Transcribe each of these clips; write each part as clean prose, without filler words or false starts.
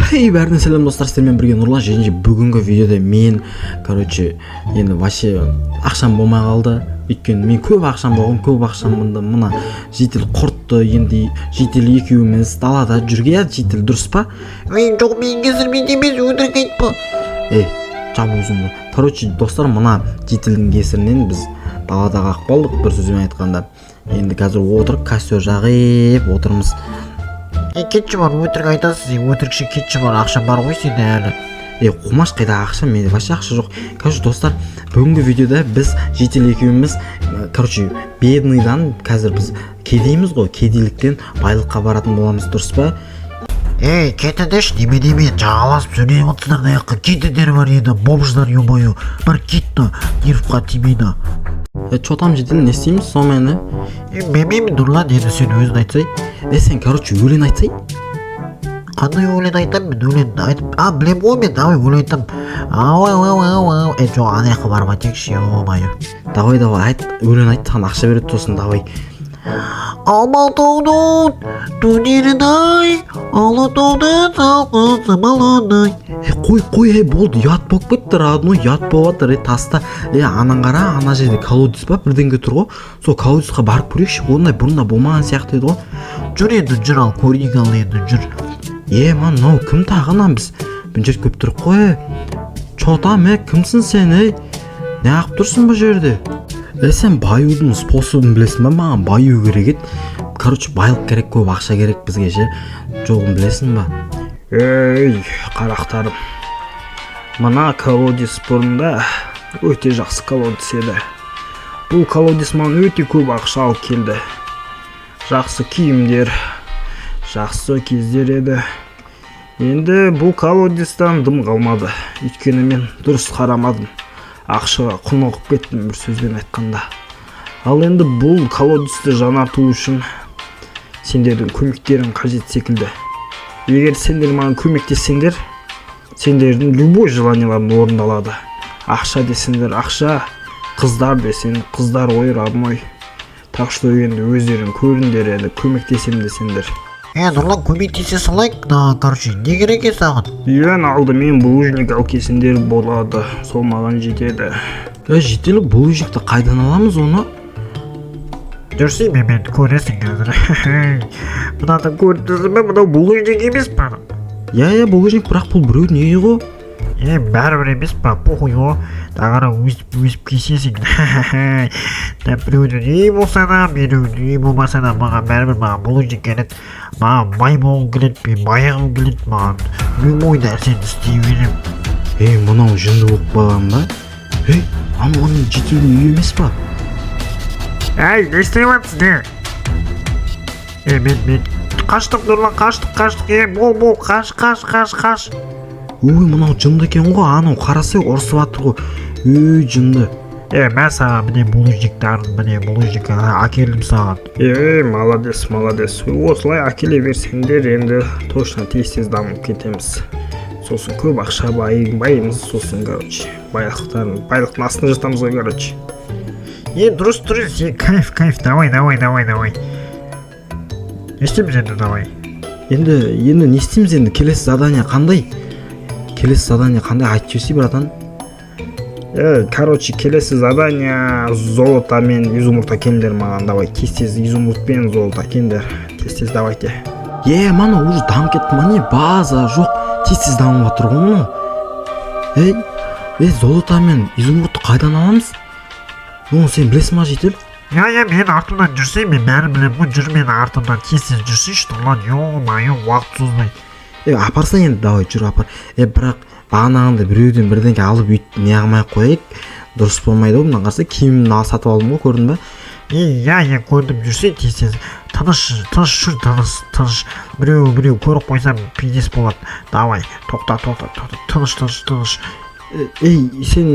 Хей, бәріне сәлем достар, сіздермен бірге Нұрлан. Және бүгінгі видеода мен, енді вообще ақшам болмай қалды. Өйткені мен көп ақшам болған, көп ақшамды мына житель құртты. Енді житель екеуміз далада жүрген, житель дұрыс па? Жоқ, мен қазір мен емес, өтірік айтпа. Жап өзіңді. Достар, мына жительдің кесірінен біз далада қалып қалдық, бір сөзбен айтқанда. Енді қазір отырып, костер жағып отырмыз. Кетші бар, өтірік айтасыз, өтірікші кетші бар, ақша бар ғой сенде әлі. Қумаш, қайда ақша? Менде вообще ақша жоқ. Достар, бүгінгі видеода біз житель екеуміз, бедныйдан қазір біз кедейміз ғой, кедейліктен байлыққа баратын боламыз, дұрыс па? Кетіңдерші, неме, жағаласып сөйлеп отырсыңдар даяққа, кетіңдер бар еді, бомждар ё-моё, бір кетті, нервқа тимейді. Чо там житель, не істейміз сонымен? Білмеймін, Нұрлан, енді сен өзің айтсай. Сен, өлең айтсай? Қандай өлең айтам, мен өлең айтып, білем ғой мен, давай өлең айтам. Жоқ, анаяққа барма текші, ё-моё. Давай, айт, өлең айт, саған ақша береді сосын, давай. Алматаудың түнерін-ай, Алатаудың салқын самалын-ай. Қой, болды, ят болып кетті, родной, ят болып жатыр, таста. Анан қара, ана жерде колодец ба, бірдеңе тұр ғой. Сол колодецқа барып көрейікші, ондай бұрында болмаған сияқты еді ғой. Жүр енді, жүр ал, көрейік ал енді, жүр. Мынау кім тағынан біз? Бұл жер көп тұрып қой. Чотам, кімсің сен, не ақып тұрсың бұл жерде? Сен баюдың способын білесің ба? Маған баю керек еді. Байлық керек, көп ақша керек бізге ше. Жоғын білесің ба? Қарақтарым. Мына колодец бұрында өте жақсы колодец еді. Бұл колодец маған өте көп ақша алып келді. Жақсы киімдер, жақсы кездер еді. Енді бұл колодецтан дым қалмады. Өйткені мен дұрыс қарамадым. Ақшаға құнығып кеттім, бір сөзбен айтқанда. Ал енді бұл колодецті жаңарту үшін сендердің көмектерің қажет секілді. Егер сендер маған көмектессеңдер, сендердің любой желанияларын орындалады. Ақша десеңдер ақша, қыздар десең қыздар ой, родной. Так что енді өздерің көріңдер, әлі көмектесем десеңдер. Нұрлан, көмектесе салайық, не керек саған? Алдымен булыжник алкесіндер болады, сол маған жетеді. Жетелі булыжникті қайдан аламыз оны? Жүрсей мен көресің қазір. Мұнады көрдіңіз бе, мұнау булыжник емес па? Булыжник, бірақ бұл біреудің үйі ғой. Бәрібір емес па, похуй ғой. Тағара өсіп кесесің. Біреудің үйі болса да, біреудің үйі болмаса да, маған бәрібір, маған булыжник келеді. Маған бай болғым келеді, мен баяғым келеді, маған любой нәрсені істей берем. Мынау жынды болып қалған ба? Оның жетілдің үйі емес па? Не істеп жатсың, мен қаштық, Нұрлан, қаштық, бол, қаш. Мынау жынды екен ғой, анау қарасай ұрсып жатыр ғой. Жынды. Мен саған міне булыжник әкелдім саған. Молодец. Осылай әкеле берсеңдер, енді точно тез дамып кетеміз. Сосын көп ақша байымыз, сосын, байлықтың астына жатамыз ғой, Дұрыс, кайф, давай. Не істейміз енді, давай. Енді не істейміз енді, келесі задание қандай? Айтып жіберсей, братан. Келесі задание золото мен изумруд әкеліңдер маған, давай. Тез изумруд пен золото әкеліңдер. Тез давайте. Мана уже дамып кетті, мане база жоқ. Тез дамып жатыр ғой мұны. Золото мен изумрудты қайдан аламыз? Оны сен білесің ма, жетел? Мен артымдан жүрсей, мен бәрі білем ғой, жүр мен артымдан тез жүрсейші, Нұрлан, уақыт созбай. Апарса енді, давай, жүр апар. Бірақ бағанағында біреуден бірдеңке алып үйт не қылмай қояйық. Дұрыс болмайды ғой, мына қараса киімін сатып алдым ғой, көрдің ба? Көрдім, жүрсей тез. Тыныш. Біреу көріп қойсам пиздес болады. Давай, тоқта, тыныш. Сен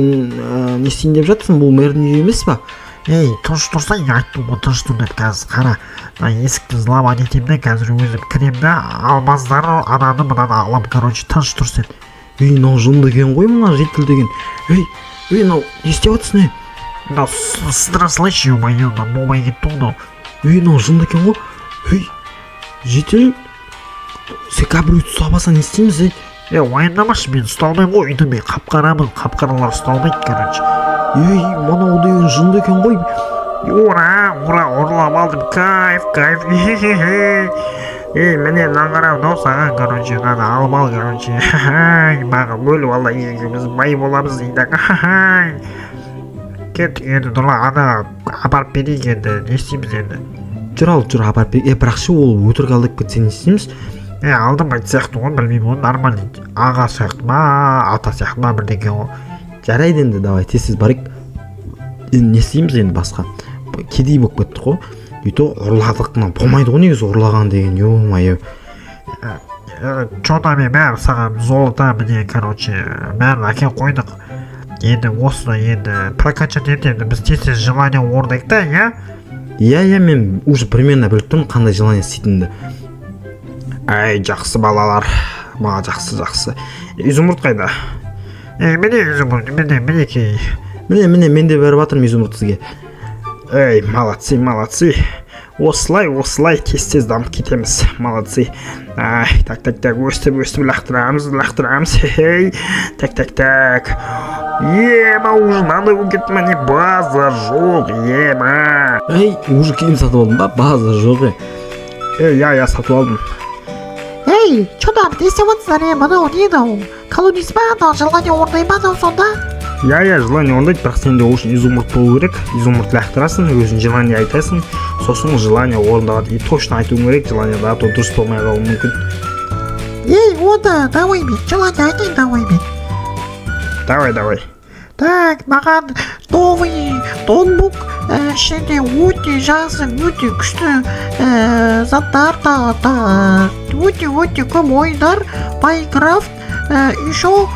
не істейін деп жатсың, бұл мэрдің үйі емес па? Тыныш тұрсаң, айттым ғой, тыныш тұр деп, қазір қара. Есікті злама етемді, қазір өзім кіремді, алмаздары ананы мұнаны алам, тыныш тұр сен. Мынау жынды екен ғой, мына жетіл деген. Мынау не істеп жатсың, Мынау сыдыра салайшы, ё-моё, болмай кетті ғой. Мынау жынды екен ғой. Жетіл, сен біреуді ұстап алсаң не істейміз? Уайымдамашы, мен ұсталмаймын ғой, үйдің мен қап-қарамын, қап-қаралар ұсталмайды, короче. Мынау деген жынды екен ғой. Ура, ұрлап алдым, кайф. Міне наңғарам саған, короче, мынаны алып ал, короче. Маған бөліп алла, екеуміз бай боламыз дейді. Кеттік енді, Нұрлан, ана апарып берейік енді, не істейміз енді? Жүр апарып берейік. Бірақ ше ол өтірік алдап кетсе не істейміз? Алдым сияқты ғой, білмеймін, оны нормально аға сияқты ма, ата сияқты ма бірдеңе ғой. Жарайды енді, давай тез барайық. Енді не істейміз енді басқа? Кедей болып кетті ғой. Үйті ұрладық, болмайды ғой негізі ұрлаған деген, ё-моё. Чота мен бәрі саған золото, міне, короче, бәрін әке қойдық. Енді осыны енді прокачать етемді, біз тез желание орындайық та, Иә, мен уже примерно біліп тұрмын қандай желание істейтінді. Жақсы балалар, маған жақсы. Изумруд қайда? Міне изумруд, мінекей. Міне, мен де беріп жатырмын изумруд сізге. Молодцы. Осылай тез дамып кетеміз. Молодцы. Так, өстіп лақтырамыз. Так. Уже мынандай болып кетті ма, не база жоқ, уже кейін сатып алдым ба? База жоқ, Я сатып алдым. Чода, не істеп отырсыздар, мынау не колонизм ба, желание орындай ма сонда? Желание орындайды, бірақ сенде үшін изумруд болу керек. Изумруд лақтырасың, өзің желание айтасың, сосын желание орындалады. И точно айтуың керек, желание да, то дұрыс болмай қалуы мүмкін. Онда, давай мен, желание айтайын, давай мен. Давай. Так, маған новый ноутбук, ішінде өте жақсы, өте күшті заттар, өте көп ойындар, Майнкрафт, еще,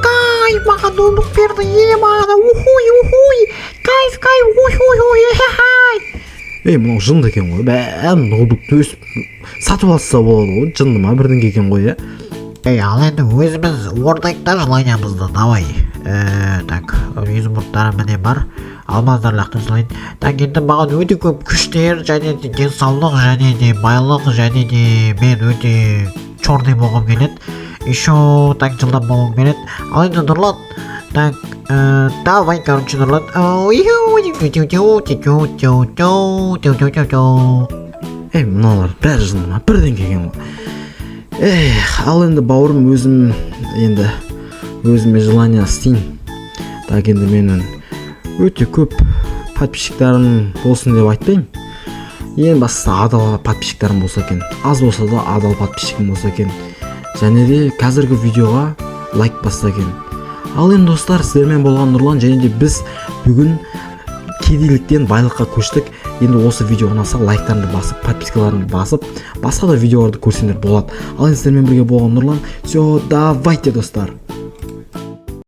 кайф, маған ноутбук берді, маған, кайф, Мынау жынды екен ғой, бәрін ноутбукты өсіп сатып алса болады ғой, жынды ма бірдеңе екен ғой, ал енді өзіміз орындайық та желаниямызды, давай. Так, изумруттар міне бар, алмаздар лақтырсылайын. Так, енді маған өте көп күштер, және де денсаулық, және де байлық, және де мен өте черный болғым келеді. Еще так жылдам болғым келеді. Ал енді Нұрлан, так, давай, короче, Нұрлан. Мыналар бәрі жынды ма бірдеңе екен ғой. Ал енді бауырым, өзіме желание істейін. Так, енді менің өте көп подписчиктарым болсын деп айтпаймын. Ең бастысы адал подписчиктарым болса екен. Аз болса да адал подписчикім болса екен. Және де қазіргі видеоға лайк басса екен. Ал енді достар, сіздермен болған Нұрлан, және де біз бүгін кедейліктен байлыққа көштік. Енді осы видео ұнаса лайктарыңды басып, подпискаларыңды басып, басқа да видеоларды көрсеңдер болады. Ал енді сіздермен бірге болған Нұрлан. Все, давайте, достар.